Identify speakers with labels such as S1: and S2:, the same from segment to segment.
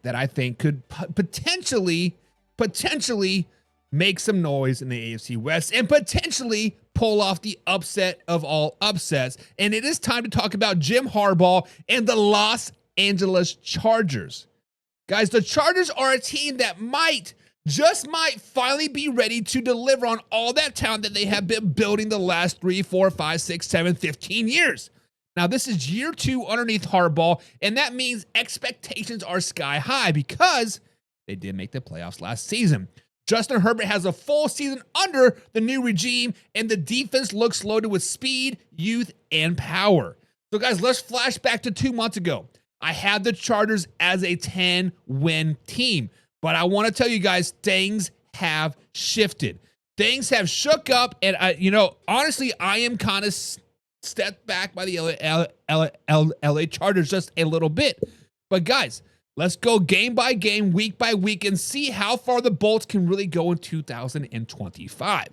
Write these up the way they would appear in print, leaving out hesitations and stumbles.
S1: that I think could potentially make some noise in the AFC West and potentially pull off the upset of all upsets. And it is time to talk about Jim Harbaugh and the Los Angeles Chargers. Guys, the Chargers are a team that might finally be ready to deliver on all that talent that they have been building the last 3, 4, 5, 6, 7, 15 years. Now, this is year 2 underneath Harbaugh, and that means expectations are sky high because they did make the playoffs last season. Justin Herbert has a full season under the new regime, and the defense looks loaded with speed, youth, and power. So, guys, let's flash back to 2 months ago. I had the Chargers as a 10-win team, but I want to tell you guys, things have shifted. Things have shook up, and honestly, I am kind of stepped back by the LA Chargers just a little bit. But guys, let's go game by game, week by week, and see how far the Bolts can really go in 2025.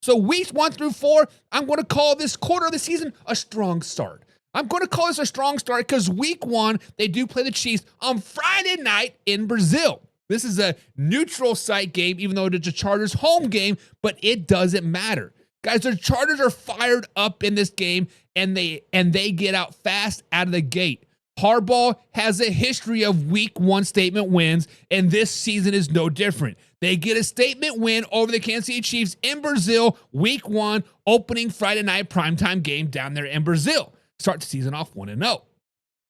S1: So weeks 1 through 4, I'm going to call this quarter of the season a strong start. I'm going to call this a strong start because week 1, they do play the Chiefs on Friday night in Brazil. This is a neutral site game, even though it's a Chargers home game, but it doesn't matter. Guys, the Chargers are fired up in this game, and they get out fast out of the gate. Harbaugh has a history of week 1 statement wins, and this season is no different. They get a statement win over the Kansas City Chiefs in Brazil, week 1, opening Friday night primetime game down there in Brazil. Start the season off 1-0.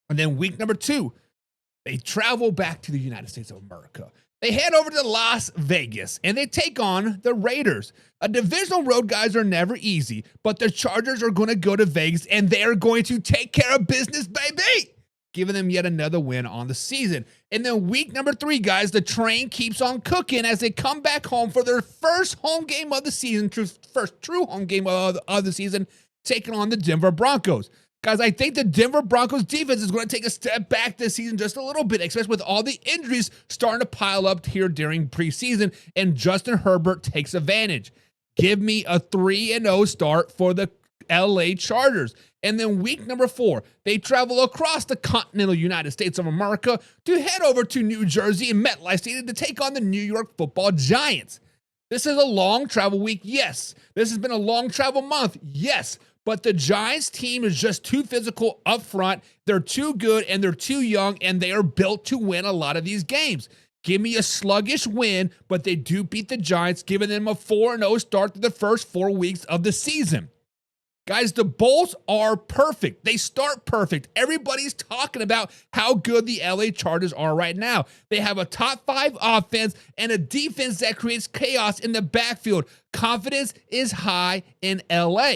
S1: And then week number 2, they travel back to the United States of America. They head over to Las Vegas, and they take on the Raiders. A divisional road, guys, are never easy, but the Chargers are going to go to Vegas, and they are going to take care of business, baby, giving them yet another win on the season. And then week number 3, guys, the train keeps on cooking as they come back home for their first home game of the season, first true home game of the season, taking on the Denver Broncos. Guys, I think the Denver Broncos defense is going to take a step back this season just a little bit, especially with all the injuries starting to pile up here during preseason, and Justin Herbert takes advantage. Give me a 3-0 start for the LA Chargers. And then week number 4, they travel across the continental United States of America to head over to New Jersey and MetLife Stadium to take on the New York Football Giants. This is a long travel week, yes. This has been a long travel month, yes. But the Giants team is just too physical up front. They're too good, and they're too young, and they are built to win a lot of these games. Give me a sluggish win, but they do beat the Giants, giving them a 4-0 start to the first 4 weeks of the season. Guys, the Bulls are perfect. They start perfect. Everybody's talking about how good the LA Chargers are right now. They have a top 5 offense and a defense that creates chaos in the backfield. Confidence is high in LA.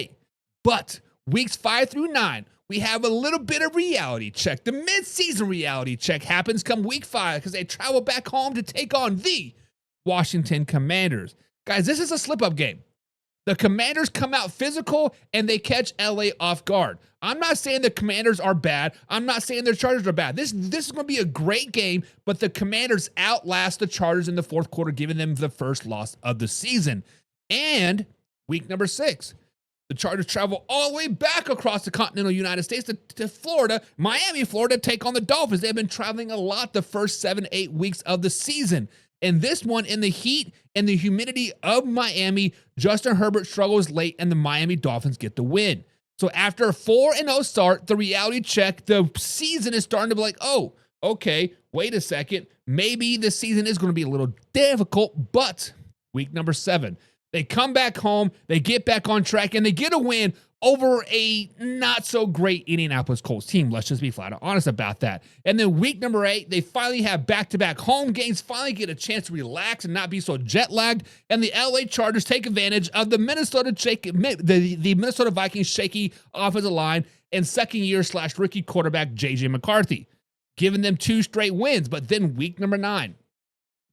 S1: But weeks 5 through 9, we have a little bit of reality check. The midseason reality check happens come week 5 because they travel back home to take on the Washington Commanders. Guys, this is a slip-up game. The Commanders come out physical, and they catch LA off guard. I'm not saying the Commanders are bad. I'm not saying their Chargers are bad. This is going to be a great game, but the Commanders outlast the Chargers in the fourth quarter, giving them the first loss of the season. And week number 6, the Chargers travel all the way back across the continental United States to Florida, Miami, Florida, to take on the Dolphins. They've been traveling a lot the first 7-8 weeks of the season. And this one, in the heat and the humidity of Miami, Justin Herbert struggles late, and the Miami Dolphins get the win. So after a 4-0 start, the reality check, the season is starting to be like, oh, okay, wait a second. Maybe this season is going to be a little difficult, but week number 7, they come back home, they get back on track, and they get a win over a not-so-great Indianapolis Colts team. Let's just be flat out honest about that. And then week number 8, they finally have back-to-back home games, finally get a chance to relax and not be so jet-lagged, and the LA Chargers take advantage of the Minnesota Vikings shaky offensive line and second-year/rookie quarterback J.J. McCarthy, giving them 2 straight wins. But then week number 9,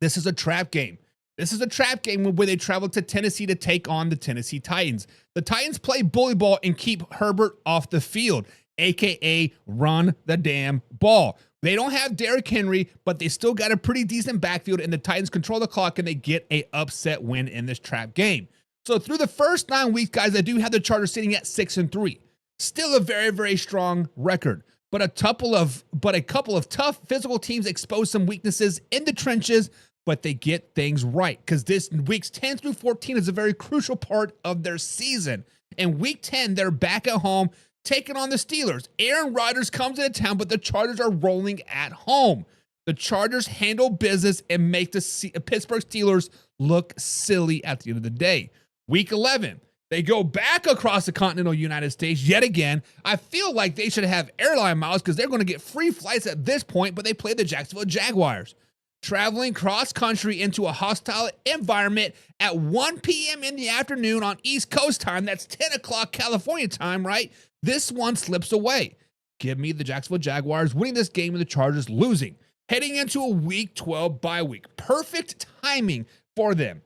S1: this is a trap game. This is a trap game where they travel to Tennessee to take on the Tennessee Titans. The Titans play bully ball and keep Herbert off the field, a.k.a. run the damn ball. They don't have Derrick Henry, but they still got a pretty decent backfield, and the Titans control the clock, and they get an upset win in this trap game. So through the first 9 weeks, guys, I do have the Chargers sitting at 6-3. Still a very, very strong record. but a couple of tough physical teams expose some weaknesses in the trenches, but they get things right because this weeks 10 through 14 is a very crucial part of their season. In week 10, they're back at home taking on the Steelers. Aaron Rodgers comes into town, but the Chargers are rolling at home. The Chargers handle business and make the Pittsburgh Steelers look silly at the end of the day. Week 11, they go back across the continental United States yet again. I feel like they should have airline miles because they're going to get free flights at this point, but they play the Jacksonville Jaguars. Traveling cross-country into a hostile environment at 1 p.m. in the afternoon on East Coast time. That's 10 o'clock California time, right? This one slips away. Give me the Jacksonville Jaguars winning this game and the Chargers losing. Heading into a Week 12 bye week. Perfect timing for them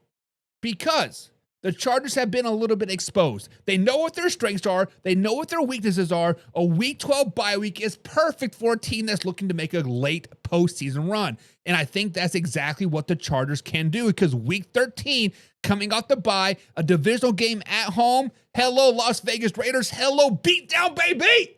S1: because the Chargers have been a little bit exposed. They know what their strengths are. They know what their weaknesses are. A Week 12 bye week is perfect for a team that's looking to make a late postseason run. And I think that's exactly what the Chargers can do because Week 13, coming off the bye, a divisional game at home. Hello, Las Vegas Raiders. Hello, beat down, baby.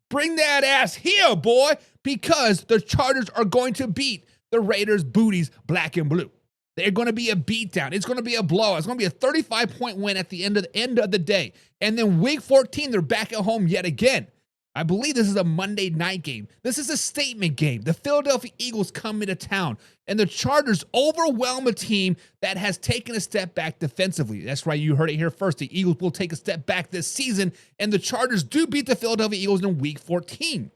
S1: Bring that ass here, boy, because the Chargers are going to beat the Raiders' booties black and blue. They're going to be a beatdown. It's going to be a blowout. It's going to be a 35-point win at the end of the day. And then Week 14, they're back at home yet again. I believe this is a Monday night game. This is a statement game. The Philadelphia Eagles come into town, and the Chargers overwhelm a team that has taken a step back defensively. That's right. You heard it here first. The Eagles will take a step back this season, and the Chargers do beat the Philadelphia Eagles in Week 14.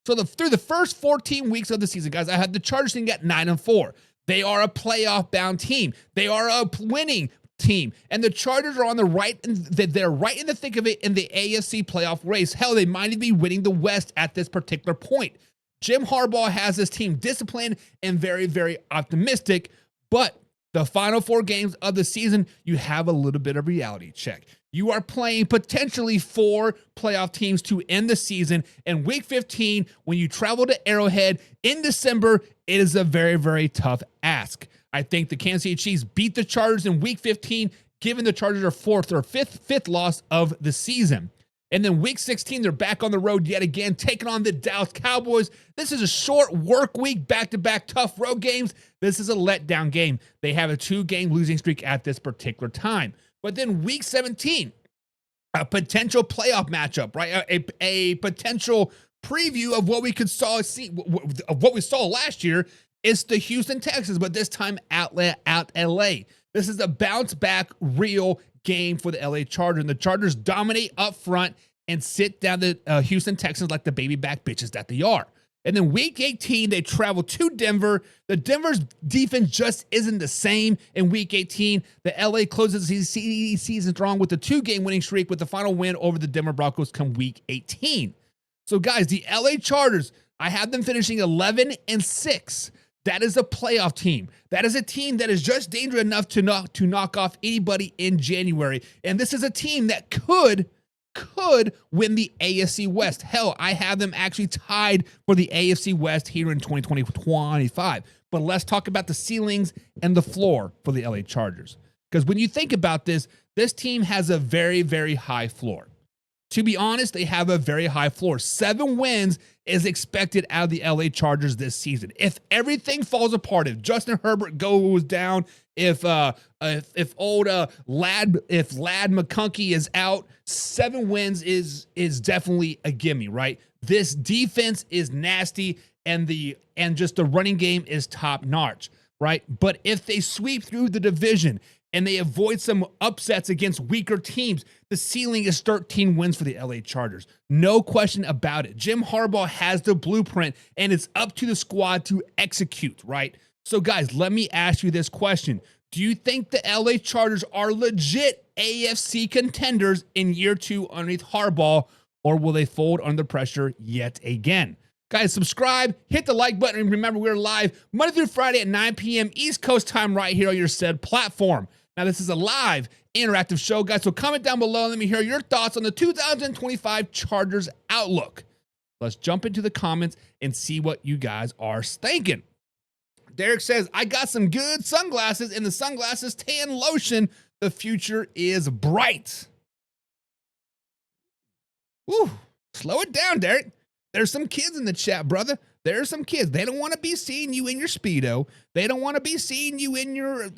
S1: So through the first 14 weeks of the season, guys, I had the Chargers sitting at 9-4. They are a playoff-bound team. They are a winning team. And the Chargers are on the right, and they're right in the thick of it in the AFC playoff race. Hell, they might even be winning the West at this particular point. Jim Harbaugh has this team disciplined and very, very optimistic, but the final 4 games of the season, you have a little bit of reality check. You are playing potentially 4 playoff teams to end the season. And Week 15, when you travel to Arrowhead in December, it is a very, very tough ask. I think the Kansas City Chiefs beat the Chargers in Week 15, giving the Chargers their fifth loss of the season. And then Week 16, they're back on the road yet again, taking on the Dallas Cowboys. This is a short work week, back-to-back tough road games. This is a letdown game. They have a 2-game losing streak at this particular time. But then Week 17, a potential playoff matchup, right? A potential preview of what we of what we saw last year is the Houston Texans, but this time out LA. This is a bounce back real game for the LA Chargers. And the Chargers dominate up front and sit down the Houston Texans like the baby back bitches that they are. And then Week 18, they travel to Denver. The Denver's defense just isn't the same in Week 18. The LA closes the season strong with a 2-game winning streak with the final win over the Denver Broncos come Week 18. So, guys, the LA Chargers, I have them finishing 11-6. That is a playoff team. That is a team that is just dangerous enough to knock off anybody in January. And this is a team that could win the AFC West. Hell, I have them actually tied for the AFC West here in 2020-25. But let's talk about the ceilings and the floor for the LA Chargers. Because when you think about this team has a very, very high floor. To be honest, they have a very high floor. 7 wins is expected out of the LA Chargers this season. If everything falls apart, if Justin Herbert goes down, if Lad McConkey is out, 7 wins is definitely a gimme, right? This defense is nasty, and just the running game is top notch, right? But if they sweep through the division and they avoid some upsets against weaker teams, the ceiling is 13 wins for the LA Chargers. No question about it. Jim Harbaugh has the blueprint, and it's up to the squad to execute, right? So, guys, let me ask you this question. Do you think the LA Chargers are legit AFC contenders in year 2 underneath Harbaugh, or will they fold under pressure yet again? Guys, subscribe, hit the like button, and remember, we're live Monday through Friday at 9 p.m. East Coast time right here on your said platform. Now, this is a live interactive show, guys, so comment down below and let me hear your thoughts on the 2025 Chargers outlook. Let's jump into the comments and see what you guys are thinking. Derek says, I got some good sunglasses and the sunglasses tan lotion. The future is bright. Woo, slow it down, Derek. There's some kids in the chat, brother. There's some kids. They don't want to be seeing you in your Speedo. They don't want to be seeing you in your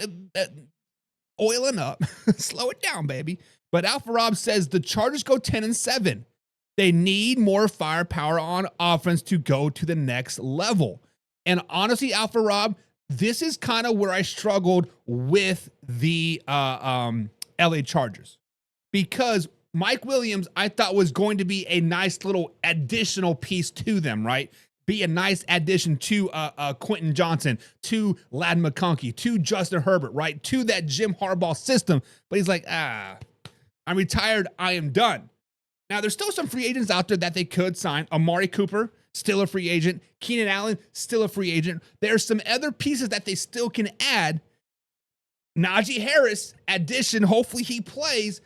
S1: oiling up. Slow it down, baby. But Alpha Rob says the Chargers go 10-7. They need more firepower on offense to go to the next level. And honestly, Alpha Rob, this is kind of where I struggled with the LA Chargers, because Mike Williams, I thought, was going to be a nice little additional piece to them, right? Be a nice addition to Quentin Johnson, to Ladd McConkey, to Justin Herbert, right? To that Jim Harbaugh system. But he's like, I'm retired. I am done. Now, there's still some free agents out there that they could sign. Amari Cooper, still a free agent. Keenan Allen, still a free agent. There's some other pieces that they still can add. Najee Harris, addition. Hopefully he plays.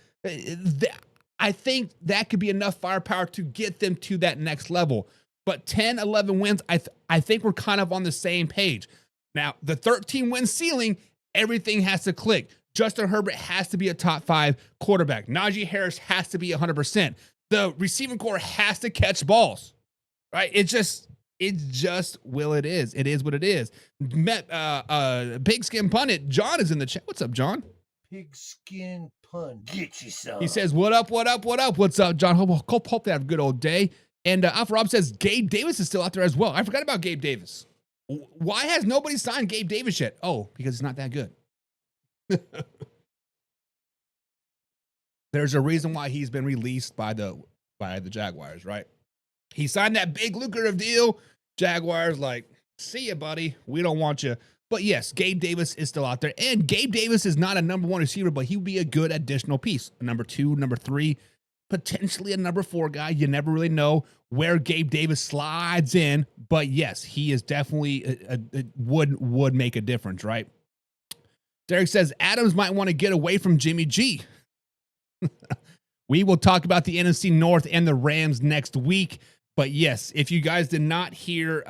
S1: I think that could be enough firepower to get them to that next level. But 10, 11 wins, I think we're kind of on the same page. Now, the 13-win ceiling, everything has to click. Justin Herbert has to be a top 5 quarterback. Najee Harris has to be 100%. The receiving core has to catch balls, right? It's just will it is. It is what it is. Pigskin Pundit, John is in the chat. What's up, John?
S2: Pigskin Pun. Get you some.
S1: He says, what up, what up, what up? What's up, John? Hope they have a good old day. And Alpha Rob says Gabe Davis is still out there as well. I forgot about Gabe Davis. Why has nobody signed Gabe Davis yet? Oh, because it's not that good. There's a reason why he's been released by the Jaguars, right? He signed that big lucrative deal. Jaguars like, see ya, buddy. We don't want you. But yes, Gabe Davis is still out there. And Gabe Davis is not a number 1 receiver, but he would be a good additional piece. A number 2, number 3, potentially a number 4 guy. You never really know where Gabe Davis slides in. But yes, he is definitely would make a difference, right? Derek says Adams might want to get away from Jimmy G. We will talk about the NFC North and the Rams next week. But yes, if you guys did not hear